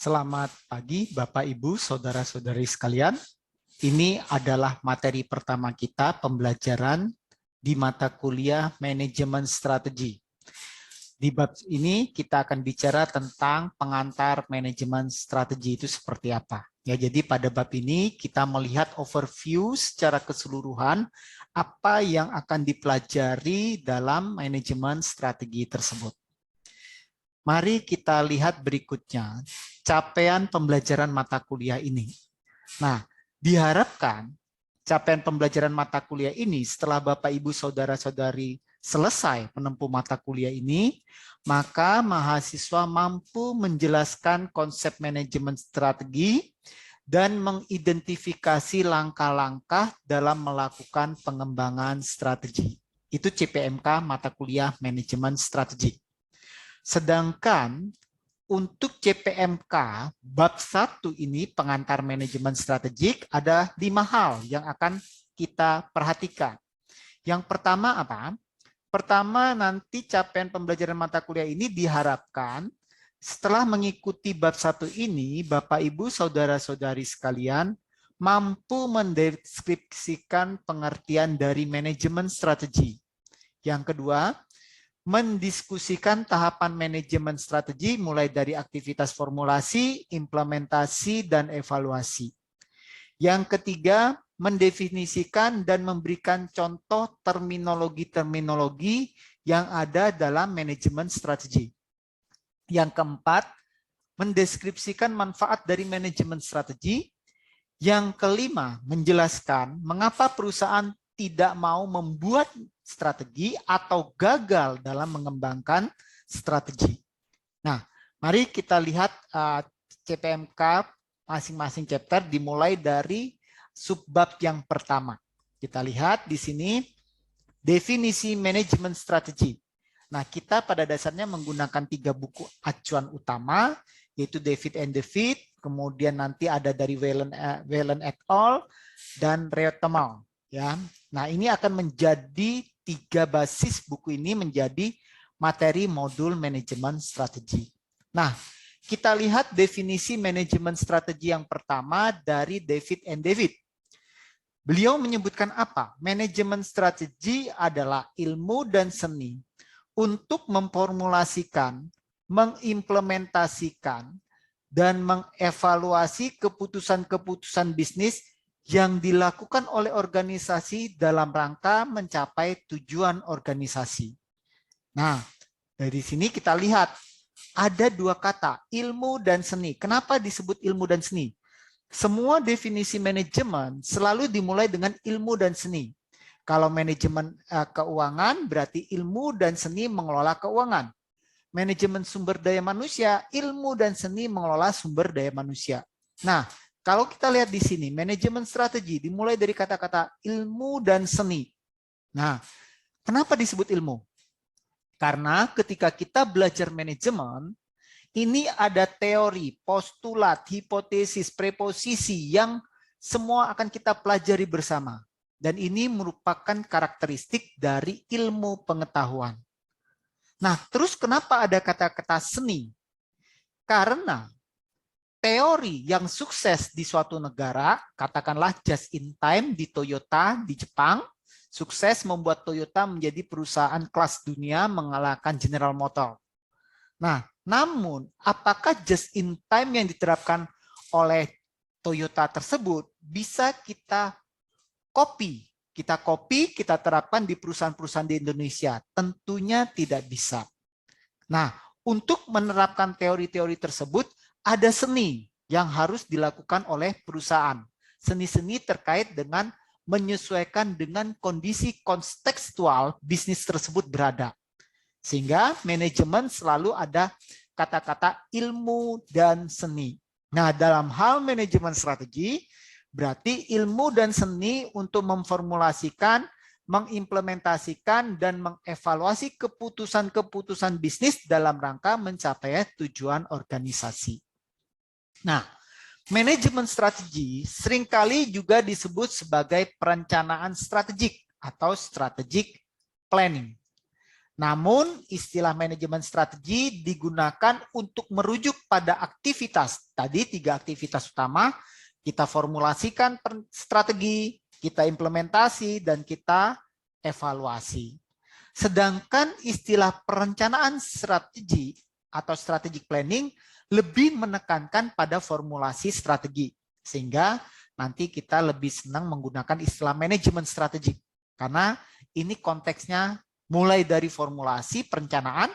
Selamat pagi Bapak Ibu, Saudara-saudari sekalian. Ini adalah materi pertama kita pembelajaran di mata kuliah Manajemen Strategi. Di bab ini kita akan bicara tentang pengantar manajemen strategi itu seperti apa. Ya, jadi pada bab ini kita melihat overview secara keseluruhan apa yang akan dipelajari dalam manajemen strategi tersebut. Mari kita lihat berikutnya, capaian pembelajaran mata kuliah ini. Nah, diharapkan capaian pembelajaran mata kuliah ini setelah Bapak, Ibu, Saudara-saudari selesai menempuh mata kuliah ini, maka mahasiswa mampu menjelaskan konsep manajemen strategi dan mengidentifikasi langkah-langkah dalam melakukan pengembangan strategi. Itu CPMK mata kuliah manajemen strategi. Sedangkan untuk CPMK bab 1 ini pengantar manajemen strategik ada 5 hal yang akan kita perhatikan. Yang pertama apa? Pertama, nanti capaian pembelajaran mata kuliah ini diharapkan setelah mengikuti bab 1 ini, Bapak, Ibu, Saudara-saudari sekalian mampu mendeskripsikan pengertian dari manajemen strategi. Yang kedua, mendiskusikan tahapan manajemen strategi mulai dari aktivitas formulasi, implementasi, dan evaluasi. Yang ketiga, mendefinisikan dan memberikan contoh terminologi-terminologi yang ada dalam manajemen strategi. Yang keempat, mendeskripsikan manfaat dari manajemen strategi. Yang kelima, menjelaskan mengapa perusahaan tidak mau membuat strategi atau gagal dalam mengembangkan strategi. Nah, mari kita lihat CPMK masing-masing chapter dimulai dari subbab yang pertama. Kita lihat di sini definisi manajemen strategi. Nah, kita pada dasarnya menggunakan 3 buku acuan utama, yaitu David and David, kemudian nanti ada dari Whelan et al. Dan Reutemal. Ya, nah ini akan menjadi 3 basis buku ini menjadi materi modul manajemen strategi. Nah, kita lihat definisi manajemen strategi yang pertama dari David and David. Beliau menyebutkan apa? Manajemen strategi adalah ilmu dan seni untuk memformulasikan, mengimplementasikan, dan mengevaluasi keputusan-keputusan bisnis yang dilakukan oleh organisasi dalam rangka mencapai tujuan organisasi. Nah, dari sini kita lihat ada 2 kata, ilmu dan seni. Kenapa disebut ilmu dan seni? Semua definisi manajemen selalu dimulai dengan ilmu dan seni. Kalau manajemen keuangan berarti ilmu dan seni mengelola keuangan. Manajemen sumber daya manusia, ilmu dan seni mengelola sumber daya manusia. Nah, kalau kita lihat di sini, manajemen strategi dimulai dari kata-kata ilmu dan seni. Nah, kenapa disebut ilmu? Karena ketika kita belajar manajemen, ini ada teori, postulat, hipotesis, preposisi yang semua akan kita pelajari bersama. Dan ini merupakan karakteristik dari ilmu pengetahuan. Nah, terus kenapa ada kata-kata seni? Karena teori yang sukses di suatu negara, katakanlah just in time di Toyota di Jepang, sukses membuat Toyota menjadi perusahaan kelas dunia mengalahkan General Motors. Nah, namun apakah just in time yang diterapkan oleh Toyota tersebut bisa kita copy? Kita terapkan di perusahaan-perusahaan di Indonesia? Tentunya tidak bisa. Nah, untuk menerapkan teori-teori tersebut, ada seni yang harus dilakukan oleh perusahaan. Seni-seni terkait dengan menyesuaikan dengan kondisi kontekstual bisnis tersebut berada. Sehingga manajemen selalu ada kata-kata ilmu dan seni. Nah, dalam hal manajemen strategi, berarti ilmu dan seni untuk memformulasikan, mengimplementasikan, dan mengevaluasi keputusan-keputusan bisnis dalam rangka mencapai tujuan organisasi. Nah, manajemen strategi seringkali juga disebut sebagai perencanaan strategik atau strategic planning. Namun istilah manajemen strategi digunakan untuk merujuk pada aktivitas. Tadi 3 aktivitas utama, kita formulasikan strategi, kita implementasi, dan kita evaluasi. Sedangkan istilah perencanaan strategi atau strategic planning lebih menekankan pada formulasi strategi. Sehingga nanti kita lebih senang menggunakan istilah manajemen strategi. Karena ini konteksnya mulai dari formulasi, perencanaan,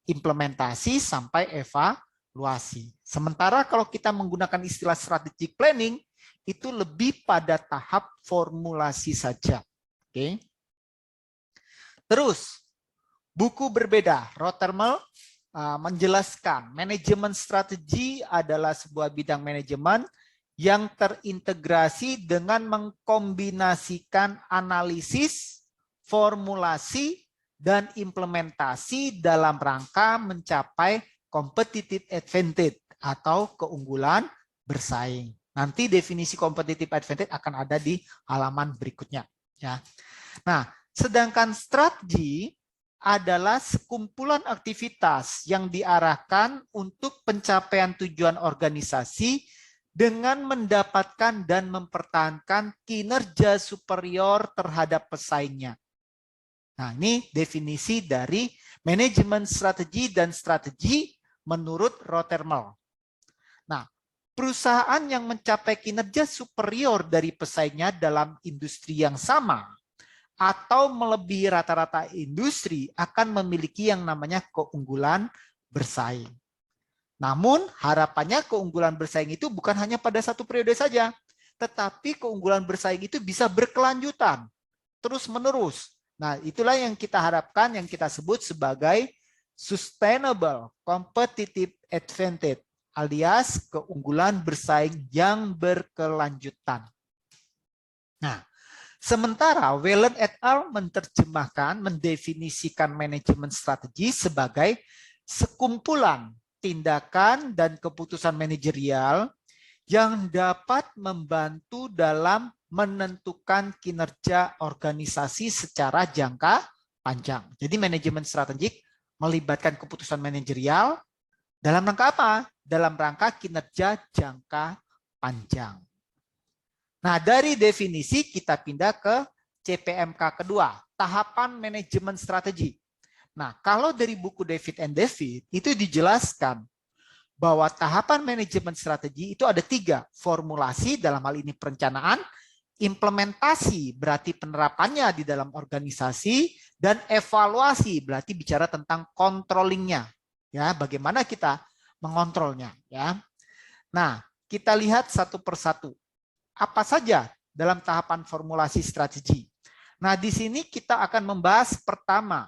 implementasi, sampai evaluasi. Sementara kalau kita menggunakan istilah strategic planning, itu lebih pada tahap formulasi saja. Oke. Terus, buku berbeda. Rothermel menjelaskan manajemen strategi adalah sebuah bidang manajemen yang terintegrasi dengan mengkombinasikan analisis, formulasi, dan implementasi dalam rangka mencapai competitive advantage atau keunggulan bersaing. Nanti definisi competitive advantage akan ada di halaman berikutnya. Ya. Nah, sedangkan strategi adalah sekumpulan aktivitas yang diarahkan untuk pencapaian tujuan organisasi dengan mendapatkan dan mempertahankan kinerja superior terhadap pesaingnya. Nah, ini definisi dari manajemen strategi dan strategi menurut Rothermel. Nah, perusahaan yang mencapai kinerja superior dari pesaingnya dalam industri yang sama atau melebihi rata-rata industri akan memiliki yang namanya keunggulan bersaing. Namun, harapannya keunggulan bersaing itu bukan hanya pada satu periode saja, tetapi keunggulan bersaing itu bisa berkelanjutan, terus-menerus. Nah, itulah yang kita harapkan, yang kita sebut sebagai sustainable competitive advantage, alias keunggulan bersaing yang berkelanjutan. Nah, sementara Whelan et al. Menerjemahkan, mendefinisikan manajemen strategi sebagai sekumpulan tindakan dan keputusan manajerial yang dapat membantu dalam menentukan kinerja organisasi secara jangka panjang. Jadi manajemen strategik melibatkan keputusan manajerial dalam rangka apa? Dalam rangka kinerja jangka panjang. Nah, dari definisi kita pindah ke CPMK kedua, tahapan manajemen strategi. Nah, kalau dari buku David and David itu dijelaskan bahwa tahapan manajemen strategi itu ada 3, formulasi dalam hal ini perencanaan, implementasi berarti penerapannya di dalam organisasi, dan evaluasi berarti bicara tentang controllingnya, ya, bagaimana kita mengontrolnya, ya. Nah, kita lihat satu persatu. Apa saja dalam tahapan formulasi strategi? Nah, di sini kita akan membahas pertama,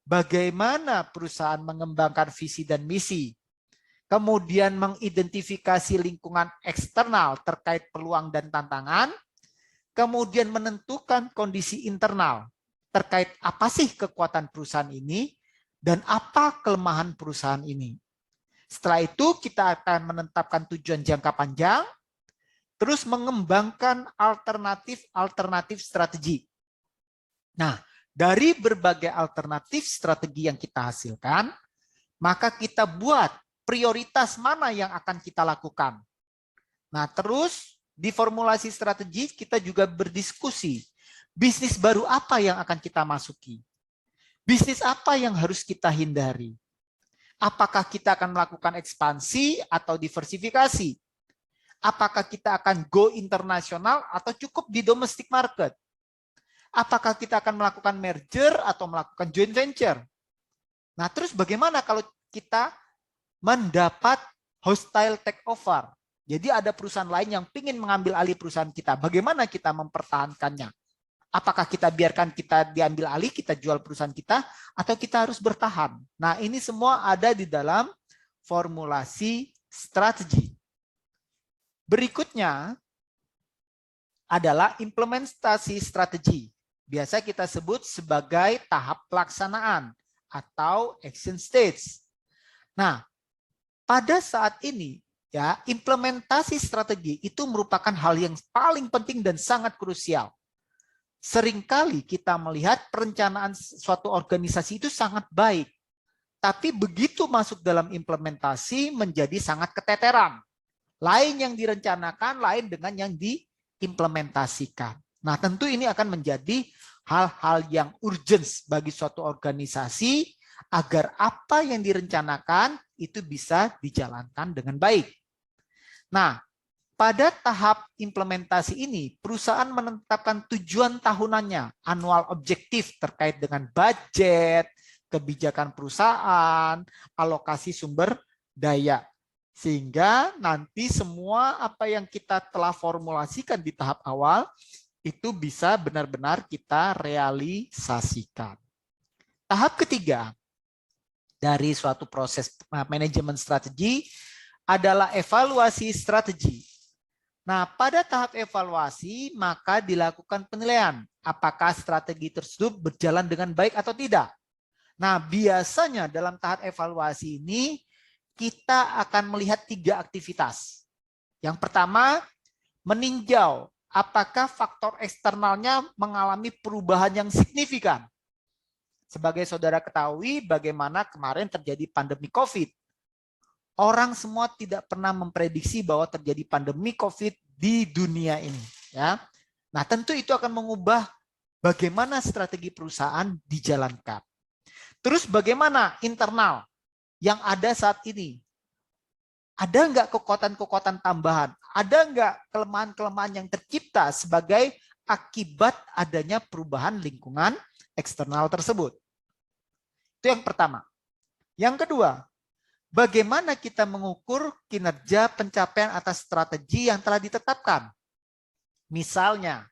bagaimana perusahaan mengembangkan visi dan misi, kemudian mengidentifikasi lingkungan eksternal terkait peluang dan tantangan, kemudian menentukan kondisi internal terkait apa sih kekuatan perusahaan ini dan apa kelemahan perusahaan ini. Setelah itu kita akan menetapkan tujuan jangka panjang, terus mengembangkan alternatif strategi. Nah, dari berbagai alternatif strategi yang kita hasilkan, maka kita buat prioritas mana yang akan kita lakukan. Nah, terus di formulasi strategi kita juga berdiskusi, bisnis baru apa yang akan kita masuki? Bisnis apa yang harus kita hindari? Apakah kita akan melakukan ekspansi atau diversifikasi? Apakah kita akan go internasional atau cukup di domestic market? Apakah kita akan melakukan merger atau melakukan joint venture? Nah, terus bagaimana kalau kita mendapat hostile takeover? Jadi ada perusahaan lain yang ingin mengambil alih perusahaan kita. Bagaimana kita mempertahankannya? Apakah kita biarkan kita diambil alih, kita jual perusahaan kita, atau kita harus bertahan? Nah, ini semua ada di dalam formulasi strategi. Berikutnya adalah implementasi strategi. Biasa kita sebut sebagai tahap pelaksanaan atau action stage. Nah, pada saat ini ya, implementasi strategi itu merupakan hal yang paling penting dan sangat krusial. Seringkali kita melihat perencanaan suatu organisasi itu sangat baik, tapi begitu masuk dalam implementasi menjadi sangat keteteran. Lain yang direncanakan, lain dengan yang diimplementasikan. Nah, tentu ini akan menjadi hal-hal yang urgent bagi suatu organisasi agar apa yang direncanakan itu bisa dijalankan dengan baik. Nah, pada tahap implementasi ini, perusahaan menetapkan tujuan tahunannya, annual objektif terkait dengan budget, kebijakan perusahaan, alokasi sumber daya. Sehingga nanti semua apa yang kita telah formulasikan di tahap awal, itu bisa benar-benar kita realisasikan. Tahap ketiga dari suatu proses manajemen strategi adalah evaluasi strategi. Nah, pada tahap evaluasi, maka dilakukan penilaian apakah strategi tersebut berjalan dengan baik atau tidak. Nah, biasanya dalam tahap evaluasi ini, kita akan melihat 3 aktivitas. Yang pertama, meninjau apakah faktor eksternalnya mengalami perubahan yang signifikan. Sebagai saudara ketahui, bagaimana kemarin terjadi pandemi COVID. Orang semua tidak pernah memprediksi bahwa terjadi pandemi COVID di dunia ini. Ya. Nah, tentu itu akan mengubah bagaimana strategi perusahaan dijalankan. Terus bagaimana internal yang ada saat ini? Ada nggak kekuatan-kekuatan tambahan? Ada nggak kelemahan-kelemahan yang tercipta sebagai akibat adanya perubahan lingkungan eksternal tersebut? Itu yang pertama. Yang kedua, bagaimana kita mengukur kinerja pencapaian atas strategi yang telah ditetapkan? Misalnya,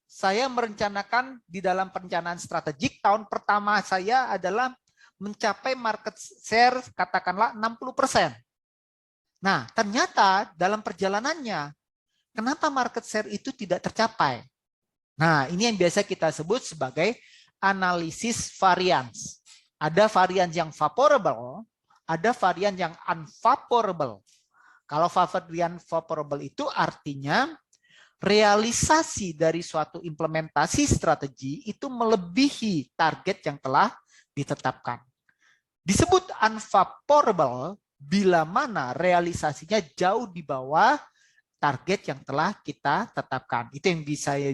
saya merencanakan di dalam perencanaan strategik tahun pertama saya adalah mencapai market share katakanlah 60%. Nah, ternyata dalam perjalanannya, kenapa market share itu tidak tercapai? Nah, ini yang biasa kita sebut sebagai analisis variance. Ada varian yang favorable, ada varian yang unfavorable. Kalau varian favorable itu artinya realisasi dari suatu implementasi strategi itu melebihi target yang telah ditetapkan. Disebut unfavorable bila mana realisasinya jauh di bawah target yang telah kita tetapkan. Itu yang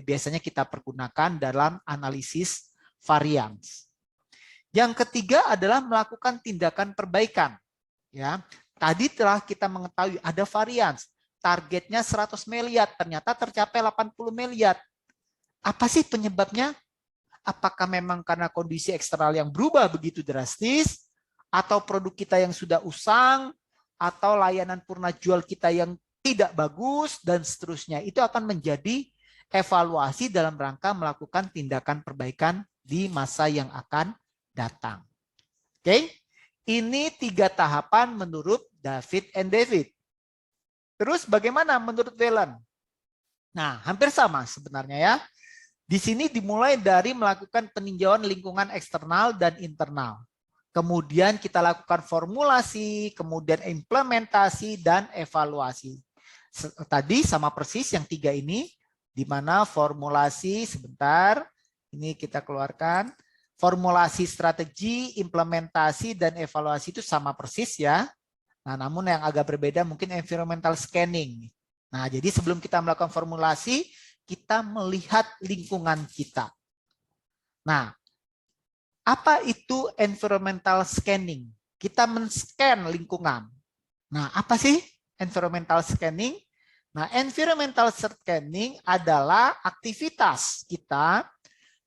biasanya kita pergunakan dalam analisis variance. Yang ketiga adalah melakukan tindakan perbaikan. Ya, tadi telah kita mengetahui ada varians. Targetnya 100 miliar, ternyata tercapai 80 miliar. Apa sih penyebabnya? Apakah memang karena kondisi eksternal yang berubah begitu drastis, atau produk kita yang sudah usang, atau layanan purna jual kita yang tidak bagus, dan seterusnya. Itu akan menjadi evaluasi dalam rangka melakukan tindakan perbaikan di masa yang akan datang. Oke, ini 3 tahapan menurut David and David. Terus bagaimana menurut Whelan? Nah, hampir sama sebenarnya ya. Di sini dimulai dari melakukan peninjauan lingkungan eksternal dan internal. Kemudian kita lakukan formulasi, kemudian implementasi dan evaluasi. Tadi sama persis yang 3 ini, di mana formulasi sebentar, ini kita keluarkan. Formulasi strategi, implementasi, dan evaluasi itu sama persis ya. Nah, namun yang agak berbeda mungkin environmental scanning. Nah, jadi sebelum kita melakukan formulasi, kita melihat lingkungan kita. Nah, apa itu environmental scanning? Kita men-scan lingkungan. Nah, apa sih environmental scanning? Nah, environmental scanning adalah aktivitas kita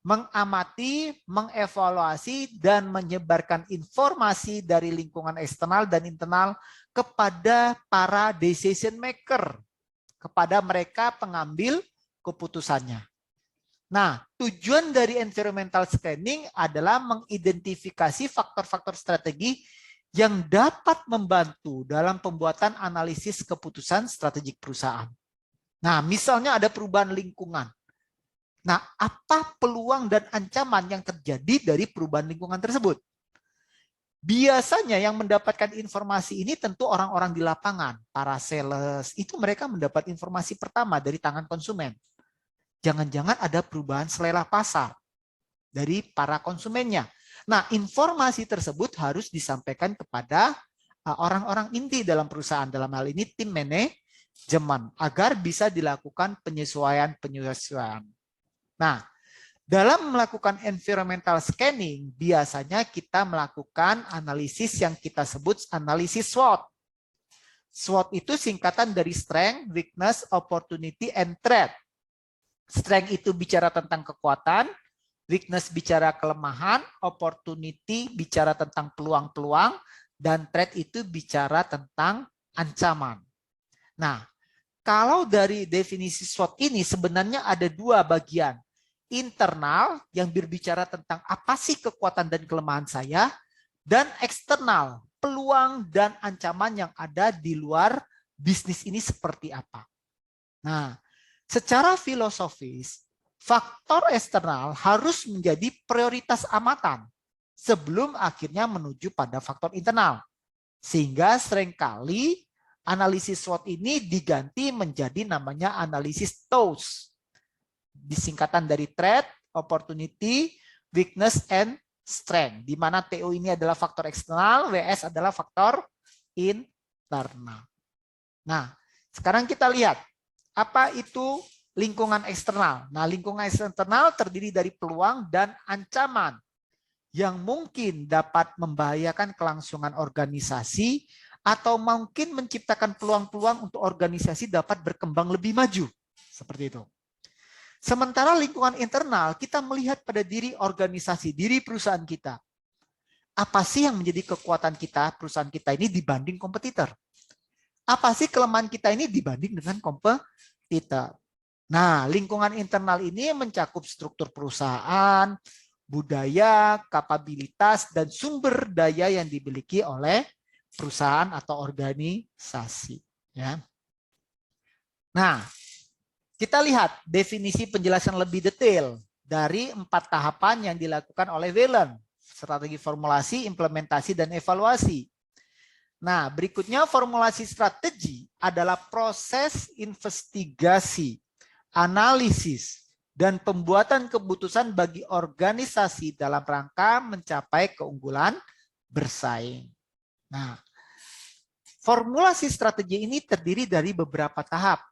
mengamati, mengevaluasi, dan menyebarkan informasi dari lingkungan eksternal dan internal kepada para decision maker, kepada mereka pengambil keputusannya. Nah, tujuan dari environmental scanning adalah mengidentifikasi faktor-faktor strategi yang dapat membantu dalam pembuatan analisis keputusan strategik perusahaan. Nah, misalnya ada perubahan lingkungan. Nah, apa peluang dan ancaman yang terjadi dari perubahan lingkungan tersebut? Biasanya yang mendapatkan informasi ini tentu orang-orang di lapangan, para sales, itu mereka mendapat informasi pertama dari tangan konsumen. jangan-jangan ada perubahan selera pasar dari para konsumennya. Nah, informasi tersebut harus disampaikan kepada orang-orang inti dalam perusahaan, dalam hal ini tim manajemen, agar bisa dilakukan penyesuaian-penyesuaian. Nah, dalam melakukan environmental scanning, biasanya kita melakukan analisis yang kita sebut analisis SWOT. SWOT itu singkatan dari Strength, Weakness, Opportunity, and Threat. Strength itu bicara tentang kekuatan, weakness bicara kelemahan, opportunity bicara tentang peluang-peluang, dan threat itu bicara tentang ancaman. Nah, kalau dari definisi SWOT ini sebenarnya ada dua bagian. Internal yang berbicara tentang apa sih kekuatan dan kelemahan saya, dan eksternal, peluang dan ancaman yang ada di luar bisnis ini seperti apa. Nah, secara filosofis, faktor eksternal harus menjadi prioritas amatan sebelum akhirnya menuju pada faktor internal. Sehingga seringkali analisis SWOT ini diganti menjadi namanya analisis TOWS. Disingkatan dari Threat, Opportunity, Weakness, and Strength. Di mana TO ini adalah faktor eksternal, WS adalah faktor internal. Nah, sekarang kita lihat apa itu lingkungan eksternal. Nah, lingkungan eksternal terdiri dari peluang dan ancaman yang mungkin dapat membahayakan kelangsungan organisasi atau mungkin menciptakan peluang-peluang untuk organisasi dapat berkembang lebih maju. Seperti itu. Sementara lingkungan internal, kita melihat pada diri organisasi, diri perusahaan kita. Apa sih yang menjadi kekuatan kita, perusahaan kita ini dibanding kompetitor? Apa sih kelemahan kita ini dibanding dengan kompetitor? Nah, lingkungan internal ini mencakup struktur perusahaan, budaya, kapabilitas, dan sumber daya yang dimiliki oleh perusahaan atau organisasi. Ya. Nah, kita lihat definisi penjelasan lebih detail dari 4 tahapan yang dilakukan oleh Whelan. Strategi formulasi, implementasi, dan evaluasi. Nah, berikutnya formulasi strategi adalah proses investigasi, analisis, dan pembuatan keputusan bagi organisasi dalam rangka mencapai keunggulan bersaing. Nah, formulasi strategi ini terdiri dari beberapa tahap.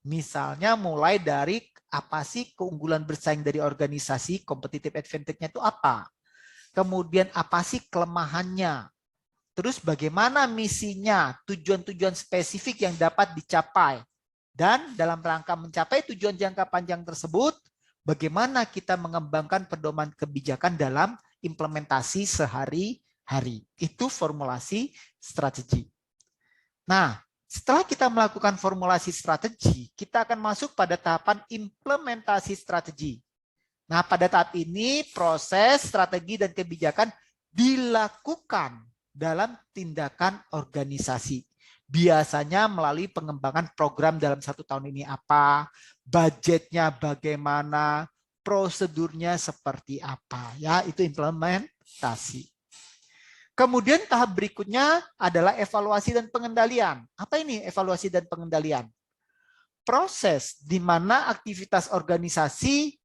Misalnya mulai dari apa sih keunggulan bersaing dari organisasi, competitive advantage-nya itu apa? Kemudian apa sih kelemahannya? Terus bagaimana misinya, tujuan-tujuan spesifik yang dapat dicapai? Dan dalam rangka mencapai tujuan jangka panjang tersebut, bagaimana kita mengembangkan pedoman kebijakan dalam implementasi sehari-hari. Itu formulasi strategi. Nah, setelah kita melakukan formulasi strategi, kita akan masuk pada tahapan implementasi strategi. Nah, pada tahap ini proses strategi dan kebijakan dilakukan dalam tindakan organisasi. Biasanya melalui pengembangan program dalam 1 tahun ini apa, budgetnya bagaimana, prosedurnya seperti apa. Ya, itu implementasi. Kemudian tahap berikutnya adalah evaluasi dan pengendalian. Apa ini evaluasi dan pengendalian? Proses di mana aktivitas organisasi